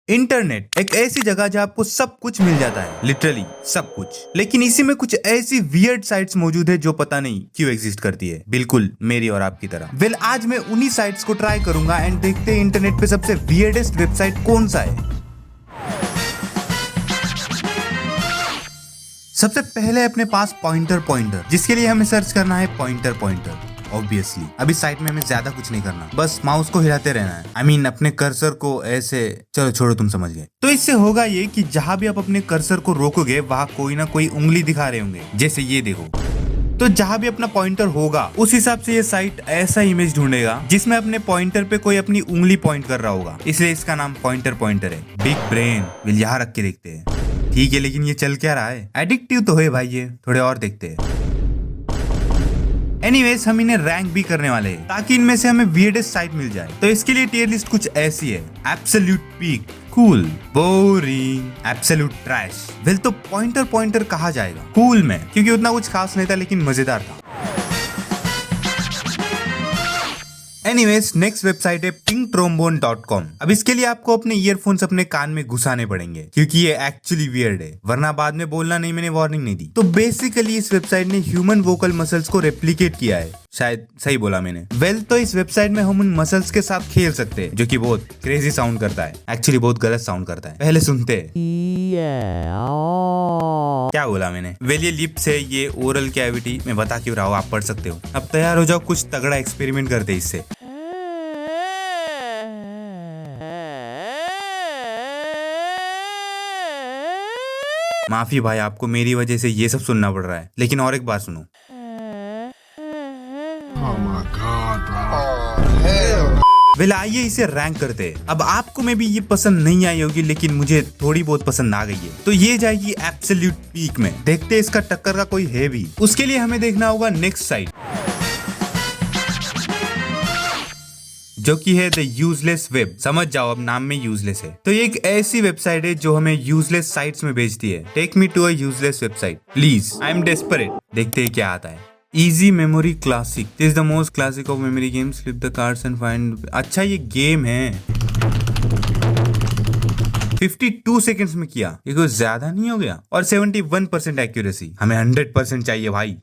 Internet एक ऐसी जगह जहाँ आपको सब कुछ मिल जाता है, लिटरली सब कुछ। लेकिन इसी में कुछ ऐसी वियर्ड साइट्स मौजूद है जो पता नहीं क्यों एग्जिस्ट करती है, बिल्कुल मेरी और आपकी तरह। वेल आज मैं उन्हीं साइट्स को ट्राई करूंगा एंड देखते हैं इंटरनेट पे सबसे वियर्डेस्ट वेबसाइट कौन सा है। सबसे पहले अपने पास पॉइंटर, जिसके लिए हमें सर्च करना है पॉइंटर। ऑब्वियसली अभी साइट में हमें ज्यादा कुछ नहीं करना, बस माउस को हिलाते रहना है। I mean, अपने कर्सर को ऐसे, चलो छोड़ो तुम समझ गए। तो इससे होगा ये कि जहां भी आप अपने कर्सर को रोकोगे वहां कोई ना कोई उंगली दिखा रहे होंगे, जैसे ये देखो। तो जहां भी अपना पॉइंटर होगा उस हिसाब से ये साइट ऐसा इमेज ढूंढेगा जिसमें अपने पॉइंटर पे कोई अपनी उंगली पॉइंट कर रहा होगा, इसलिए इसका नाम पॉइंटर है। बिग ब्रेन, विल यहाँ रख के देखते हैं। ठीक है, लेकिन ये चल क्या रहा है? एडिक्टिव तो है भाई ये, थोड़े और देखते हैं। एनीवेज हम इन्हें रैंक भी करने वाले हैं ताकि इनमें से हमें वियर्डेस्ट साइट मिल जाए। तो इसके लिए टियर लिस्ट कुछ ऐसी है: absolute peak, cool, boring, absolute trash. Well तो पॉइंटर कहा जाएगा कूल में, क्योंकि उतना कुछ खास नहीं था लेकिन मजेदार था। एनीवेज नेक्स्ट वेबसाइट है pinktrombone.com। अब इसके लिए आपको अपने ईयरफोन्स अपने कान में घुसाने पड़ेंगे क्योंकि ये एक्चुअली वियर्ड है, वरना बाद में बोलना नहीं मैंने वार्निंग नहीं दी। तो बेसिकली इस वेबसाइट ने ह्यूमन वोकल मसल्स को रेप्लिकेट किया है, शायद सही बोला मैंने। वेल तो इस वेबसाइट में हम उन मसल्स के साथ खेल सकते हैं जो कि बहुत क्रेजी साउंड करता है, एक्चुअली बहुत गलत साउंड करता है। पहले सुनते हैं। क्या बोला मैंने? वेल ये लिप्स है, ये ओरल कैविटी, मैं बता क्यों रहा हूँ, आप पढ़ सकते हो। अब तैयार हो जाओ, कुछ तगड़ा एक्सपेरिमेंट करते हैं इससे। माफी भाई, आपको मेरी वजह से ये सब सुनना पड़ रहा है, लेकिन और एक बार सुनो। वेल आइए इसे रैंक करते हैं। अब आपको में भी ये पसंद नहीं आई होगी, लेकिन मुझे थोड़ी बहुत पसंद आ गई है, तो ये जाएगी एब्सोल्यूट पीक में। देखते हैं इसका टक्कर का कोई है भी। उसके लिए हमें देखना होगा नेक्स्ट साइट, जो कि है द यूजलेस वेब। समझ जाओ, अब नाम में यूजलेस है। तो ये एक ऐसी वेबसाइट है जो हमें यूजलेस साइट्स में भेजती है। Take me to a useless website please, I am desperate. देखते हैं क्या आता है। Easy memory classic, this is the most classic of memory games, flip the cards and find. अच्छा ये गेम है। 52 सेकंड्स में किया, ये कुछ ज्यादा नहीं हो गया? और 71% एक्यूरेसी, हमें 100% चाहिए भाई।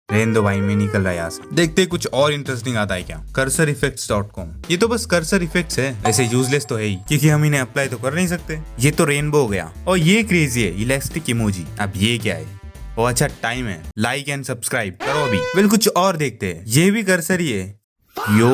रहने दो भाई, मैं निकल रहा है यहाँ से। देखते कुछ और इंटरेस्टिंग आता है क्या। cursoriffects.com, ये तो बस कर्सर इफेक्ट्स है, ऐसे यूजलेस तो है ही क्योंकि हम इन्हें अप्लाई तो कर नहीं सकते। ये तो रेनबो हो गया, और ये क्रेजी है इलास्टिक इमोजी। अब ये क्या है? ओ अच्छा, टाइम है, लाइक एंड सब्सक्राइब करो अभी। वेल कुछ और देखते हैं। ये भी कर्सर ही है। यो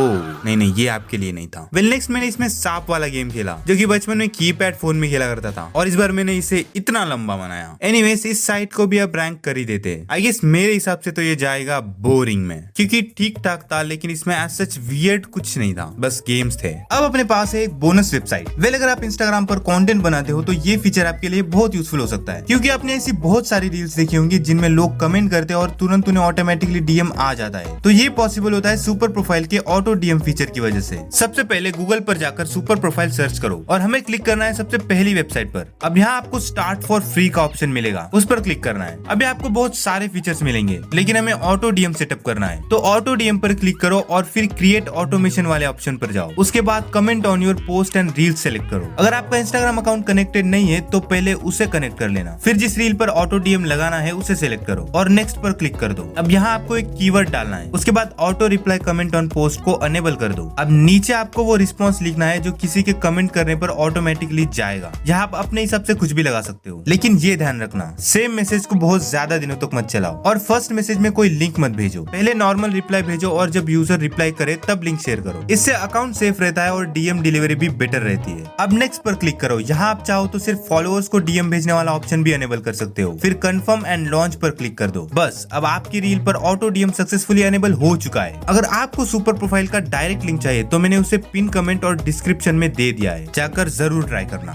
नहीं, ये आपके लिए नहीं था। वेल नेक्स्ट मैंने इसमें सांप वाला गेम खेला, जो कि बचपन में कीपैड फोन में खेला करता था, और इस बार मैंने इसे इतना लंबा बनाया। एनीवेज इस साइट को भी अब रैंक कर ही देते हैं। आई गेस मेरे हिसाब से तो ये जाएगा बोरिंग में, क्योंकि ठीक ठाक था लेकिन इसमें एज सच वियर्ड कुछ नहीं था, बस गेम्स थे। अब अपने पास है एक बोनस वेबसाइट। वेल अगर आप इंस्टाग्राम पर कंटेंट बनाते हो तो ये फीचर आपके लिए बहुत यूजफुल हो सकता है, क्योंकि आपने ऐसी बहुत सारी रील्स देखी होंगी जिनमें लोग कमेंट करते हैं और तुरंत उन्हें ऑटोमेटिकली डीएम आ जाता है। तो ये पॉसिबल होता है सुपर प्रोफाइल के ऑटो डीएम फीचर की वजह से। सबसे पहले गूगल पर जाकर सुपर प्रोफाइल सर्च करो और हमें क्लिक करना है सबसे पहली वेबसाइट पर। अब यहाँ आपको स्टार्ट फॉर फ्री का ऑप्शन मिलेगा, उस पर क्लिक करना है। अभी आपको बहुत सारे फीचर्स मिलेंगे, लेकिन हमें ऑटो डीएम सेटअप करना है। तो ऑटो डीएम पर क्लिक करो और फिर क्रिएट ऑटोमेशन वाले ऑप्शन पर जाओ। उसके बाद comment on your post and reel select करो। अगर आपका इंस्टाग्राम अकाउंट कनेक्टेड नहीं है तो पहले उसे कनेक्ट कर लेना, फिर जिस रील पर ऑटो डीएम लगाना है उसे सेलेक्ट करो और नेक्स्ट पर क्लिक कर दो। अब यहाँ आपको एक कीवर्ड डालना है, उसके बाद auto reply comment on post को अनेबल कर दो। अब नीचे आपको वो रिस्पॉन्स लिखना है जो किसी के कमेंट करने पर ऑटोमेटिकली जाएगा। यहाँ आप अपने हिसाब से कुछ भी लगा सकते हो, लेकिन ये ध्यान रखना सेम मैसेज को बहुत ज्यादा दिनों तक मत चलाओ और फर्स्ट मैसेज में कोई लिंक मत भेजो। पहले नॉर्मल रिप्लाई भेजो और जब यूजर रिप्लाई करे तब लिंक शेयर करो। इससे अकाउंट सेफ रहता है और डीएम डिलीवरी भी बेटर रहती है। अब नेक्स्ट पर क्लिक करो। यहाँ आप चाहो तो सिर्फ फॉलोअर्स को डीएम भेजने वाला ऑप्शन भी अनेबल कर सकते हो। फिर कंफर्म एंड लॉन्च पर क्लिक कर दो। बस अब आपकी रील पर ऑटो डीएम सक्सेसफुली अनेबल हो चुका है। अगर आपको सुपर प्रोफाइल का डायरेक्ट लिंक चाहिए तो मैंने उसे पिन कमेंट और डिस्क्रिप्शन में दे दिया है, जाकर जरूर ट्राई करना।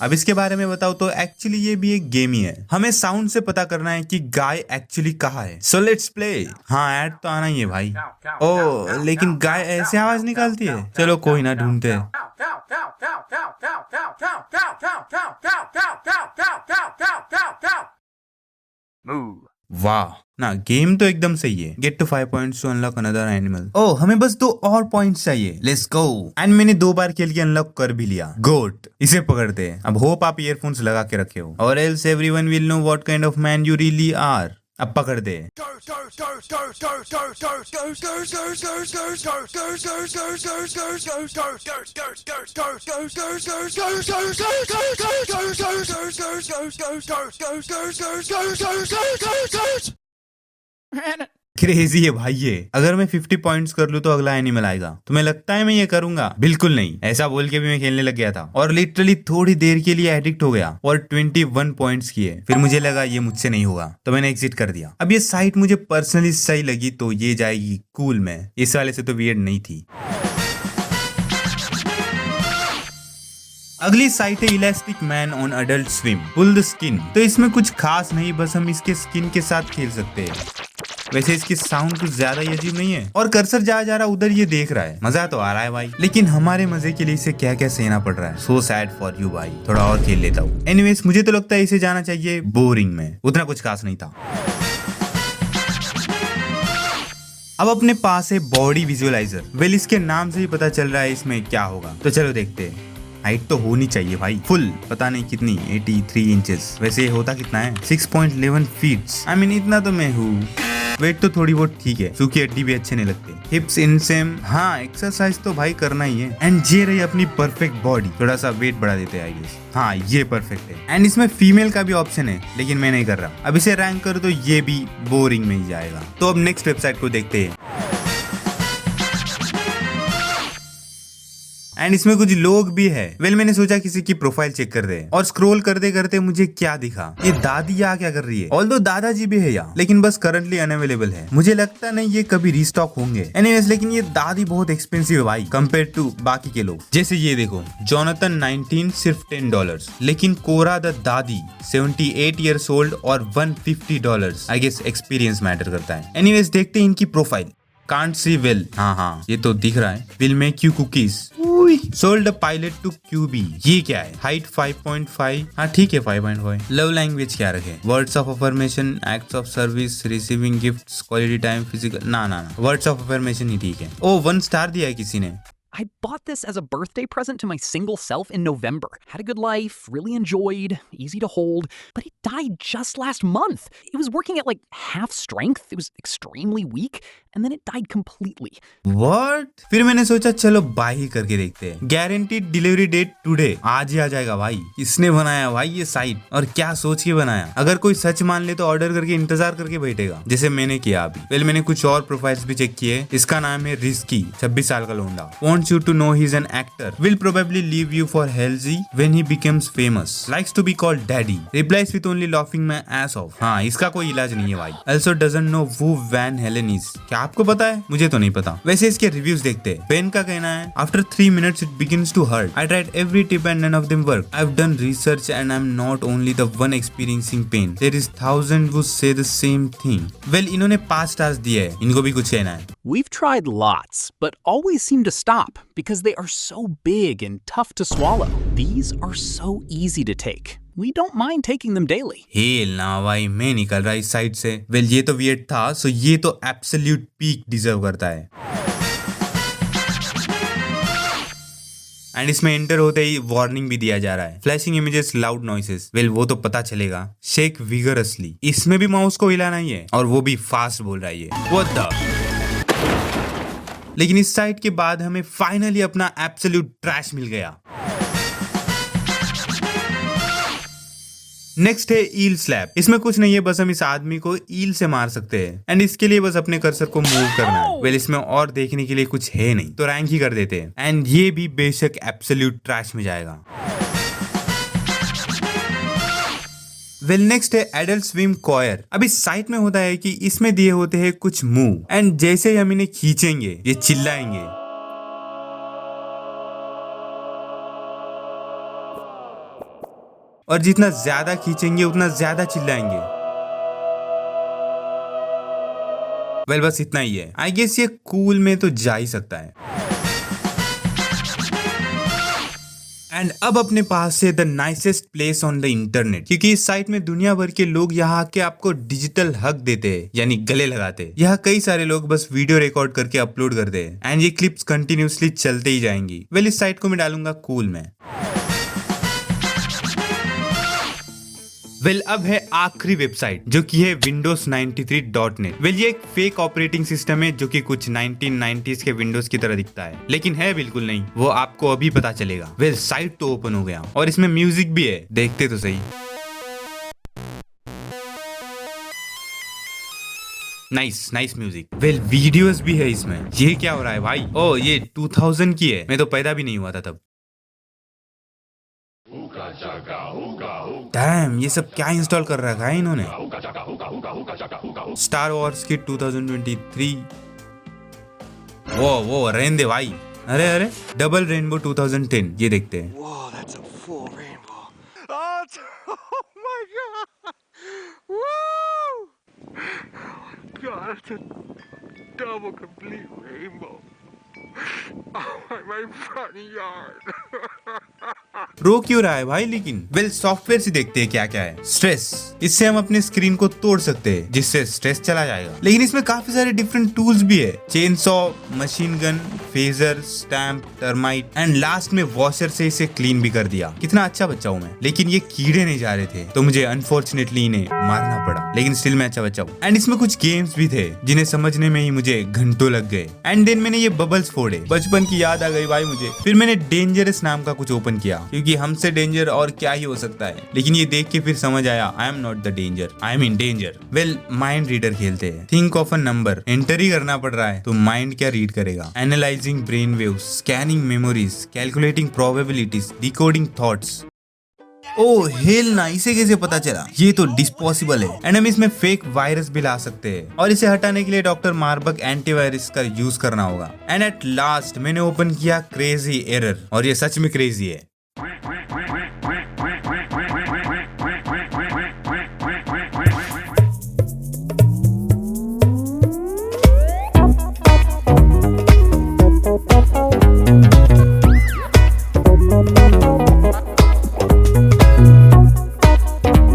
अब इसके बारे में बताओ तो एक्चुअली ये भी एक गेम ही है। हमें साउंड से पता करना है कि गाय एक्चुअली कहाँ है। So let's play. हाँ ऐड तो आना ही है भाई। ओ लेकिन गाय ऐसे आवाज निकालती है। चलो कोई ना, ढूंढते हैं। वाह ना गेम तो एकदम सही है। Get to 5 points to unlock another animal. Oh हमें बस 2 और पॉइंट्स चाहिए। Let's go. एंड मैंने 2 बार खेल के अनलॉक कर भी लिया। गोट। इसे पकड़ते हैं। अब होप आप ईयरफोन्स लगा के रखे हो, और else everyone will know what kind of man you really are. अब पकड़ दे। क्रेजी है भाई ये। अगर मैं 50 पॉइंट्स कर लूं तो अगला एनिमल आएगा। तुम्हें लगता है मैं ये करूंगा? बिल्कुल नहीं। ऐसा बोल के भी मैं खेलने लग गया था और लिटरली थोड़ी देर के लिए एडिक्ट हो गया और 21 पॉइंट्स किए। फिर मुझे लगा ये मुझसे नहीं होगा तो मैंने एग्जिट कर दिया। अब ये साइट मुझे पर्सनली सही लगी तो ये जाएगी कूल में। इस वाले से तो वियर्ड नहीं थी। अगली साइट है elastic man on adult swim pull the skin. तो इसमें कुछ खास नहीं, बस हम इसके स्किन के साथ खेल सकते हैं। वैसे इसकी साउंड कुछ ज्यादा ही अजीब नहीं है और कर्सर जा रहा उधर ये देख रहा है। मजा तो आ रहा है भाई, लेकिन हमारे मजे के लिए इसे क्या क्या सहना पड़ रहा है। सो सैड फॉर यू भाई। थोड़ा और खेल लेता हूँ। एनीवेज मुझे तो लगता है इसे जाना चाहिए बोरिंग में। उतना कुछ खास नहीं था। अब अपने पास है बॉडी विजुअलाइजर। वेल इसके नाम से ही पता चल रहा है इसमें क्या होगा, तो चलो देखते हैं। हाइट तो होनी चाहिए भाई फुल, पता नहीं कितनी, 83 इंचेस। वैसे ये होता कितना है? 6.11 फीट। आई मीन इतना तो मैं हूँ। वेट तो थोड़ी बहुत ठीक है, सूखी हड्डी भी अच्छे नहीं लगते। हिप्स इनसेम, हाँ एक्सरसाइज तो भाई करना ही है। एंड ये रही अपनी परफेक्ट बॉडी। थोड़ा सा वेट बढ़ा देते हैं आई गेस। हाँ ये परफेक्ट है। एंड इसमें फीमेल का भी ऑप्शन है, लेकिन मैं नहीं कर रहा। अब इसे रैंक करो तो ये भी बोरिंग में ही जाएगा। तो अब नेक्स्ट वेबसाइट को देखते हैं। एंड इसमें कुछ लोग भी है। वेल मैंने सोचा किसी की प्रोफाइल चेक कर दे और स्क्रॉल करते करते मुझे क्या दिखा, ये दादी यहाँ क्या कर रही है। ऑल्दो दादाजी भी है यहाँ, लेकिन बस करंटली अनअवेलेबल है। मुझे लगता नहीं ये कभी रिस्टॉक होंगे। एनीवेज लेकिन ये दादी बहुत एक्सपेंसिव है भाई कंपेयर टू बाकी के लोग। जैसे ये देखो, जोनाथन 19 सिर्फ $10, लेकिन कोरा द दादी 78 ईयर्स ओल्ड और $150। आई गेस एक्सपीरियंस मैटर करता है। एनीवेज देखते हैं इनकी प्रोफाइल। कांट सी वेल, हाँ ये तो दिख रहा है। Will make you cookies. Sold a pilot to cubby. ये क्या है? हाइट 5.5। हाँ ठीक है 5.5। लव लैंग्वेज क्या रखे? Words of affirmation, acts of service, receiving gifts, quality time, physical. ना वर्ड्स ऑफ अफर्मेशन ही ठीक है। ओ 1 स्टार दिया है किसी ने। I bought this as a birthday present to my single self in November. Had a good life, really enjoyed, easy to hold, but it died just last month. It was working at like half strength. It was extremely weak, and then it died completely. What? फिर मैंने सोचा चलो bye ही करके देखते हैं। Guaranteed delivery date today. आज ही आ जाएगा भाई। किसने बनाया भाई ये साइट और क्या सोच के बनाया? अगर कोई सच मान ले तो ऑर्डर करके इंतजार करके बैठेगा, जैसे मैंने किया अभी। वेल मैंने कुछ और प्रोफाइल्स भी चेक किए। इसका नाम है रिस्की, 26 साल का लोंडा। Wants you to know he's an actor. Will probably leave you for Halsey when he becomes famous. Likes to be called daddy. Replies with only laughing my ass off. हाँ इसका कोई इलाज नहीं है भाई। Also doesn't know who Van Halen is. क्या आपको पता है? मुझे तो नहीं पता। वैसे इसके रिव्यूज देखते हैं। पेन का कहना है After 3 minutes it begins to hurt. I tried every tip and none of them work. I've done research and I'm not only the one experiencing pain. There is thousands who say the same thing. Well इन्होंने 5 stars दिए है। इनको भी कुछ कहना है। We've tried lots, but always seem to stop because they are so big and tough to swallow. These are so easy to take. We don't mind taking them daily. Hello ना भाई, मैं निकल रहा इस साइड से। Well ये तो weird था, सो ये तो एब्सोल्यूट पीक डिजर्व करता है। एंड इसमें एंटर होते ही वार्निंग भी दिया जा रहा है। Flashing images, loud noises. Well वो तो पता चलेगा। Shake vigorously. इसमें भी माउस को हिलाना ही है और वो भी फास्ट बोल रहा है ये। What the? लेकिन इस साइट के बाद हमें फाइनली अपना एब्सोल्यूट ट्रैश मिल गया। नेक्स्ट है ईल स्लैप। इसमें कुछ नहीं है, बस हम इस आदमी को ईल से मार सकते हैं। एंड इसके लिए बस अपने कर्सर को मूव करना है। वेल इसमें और देखने के लिए कुछ है नहीं, तो रैंक ही कर देते हैं। एंड ये भी बेशक एब्सोल्यूट ट्रैश में जाएगा। वेल नेक्स्ट है एडल्ट स्विम कॉयर। अब इस साइट में होता है कि इसमें दिए होते हैं कुछ मूव, एंड जैसे ही हम इन्हें खींचेंगे ये चिल्लाएंगे। और जितना ज्यादा खींचेंगे उतना ज्यादा चिल्लाएंगे। वेल बस इतना ही है। आई गेस ये कूल में तो जा ही सकता है। एंड अब अपने पास से the nicest place on the internet, क्योंकि इस साइट में दुनिया भर के लोग यहाँ आके आपको डिजिटल हक देते हैं, यानी गले लगाते हैं। यहाँ कई सारे लोग बस वीडियो रिकॉर्ड करके अपलोड करते हैं एंड ये क्लिप्स कंटिन्यूसली चलते ही जाएंगी। वेल इस साइट को मैं डालूंगा कूल में। वेल अब है आखिरी वेबसाइट जो कि है windows93.net। वेल ये एक फेक ऑपरेटिंग सिस्टम है जो कि कुछ 1990s के विंडोज की तरह दिखता है, लेकिन है बिल्कुल नहीं, वो आपको अभी पता चलेगा। वेल साइट तो ओपन हो गया और इसमें म्यूजिक भी है, देखते तो सही। Nice music. वेल वीडियोस भी है इसमें। ये क्या हो रहा है भाई? ओ ये 2000 की है, मैं तो पैदा भी नहीं हुआ था तब। डैम, ये सब क्या इंस्टॉल कर रखा है इन्होंने? स्टार वॉर्स की 2023। वो रहने दे भाई। अरे डबल रेनबो 2010, ये देखते हैं। Double complete rainbow. My front yard. रो क्यों रहा है भाई? लेकिन वेल सॉफ्टवेयर से देखते हैं क्या क्या है। स्ट्रेस, इससे हम अपने स्क्रीन को तोड़ सकते हैं जिससे स्ट्रेस चला जाएगा। लेकिन इसमें काफी सारे डिफरेंट टूल्स भी है, chain saw, machine gun, phasor, stamp, termite and last में वॉशर से इसे क्लीन भी कर दिया। कितना अच्छा बच्चा हूँ मैं। लेकिन ये कीड़े नहीं जा रहे थे तो मुझे अनफॉर्चुनेटली इन्हें मारना पड़ा, लेकिन स्टिल मैं अच्छा बच्चा हूँ। एंड इसमें कुछ गेम्स भी थे जिन्हें समझने में ही मुझे घंटों लग गए। एंड देन मैंने ये बबल्स फोड़े, बचपन की याद आ गई भाई मुझे। फिर मैंने डेंजरस नाम का कुछ ओपन किया, क्योंकि हमसे डेंजर और क्या ही हो सकता है। लेकिन ये देख के फिर समझ आया, I am not the danger, I am in danger. Well mind reader खेलते हैं। Think of a number, enter ही करना पड़ रहा है तो माइंड क्या रीड करेगा। Analysing brain waves, scanning memories, calculating probabilities, decoding thoughts. Oh hell ना, इसे कैसे पता चला? ये तो डिस्पॉसिबल है। एंड हम इसमें फेक वायरस भी ला सकते हैं और इसे हटाने के लिए डॉक्टर मार्बक एंटीवायरस का यूज करना होगा। एंड एट लास्ट मैंने ओपन किया क्रेजी एरर, और ये सच में क्रेजी है।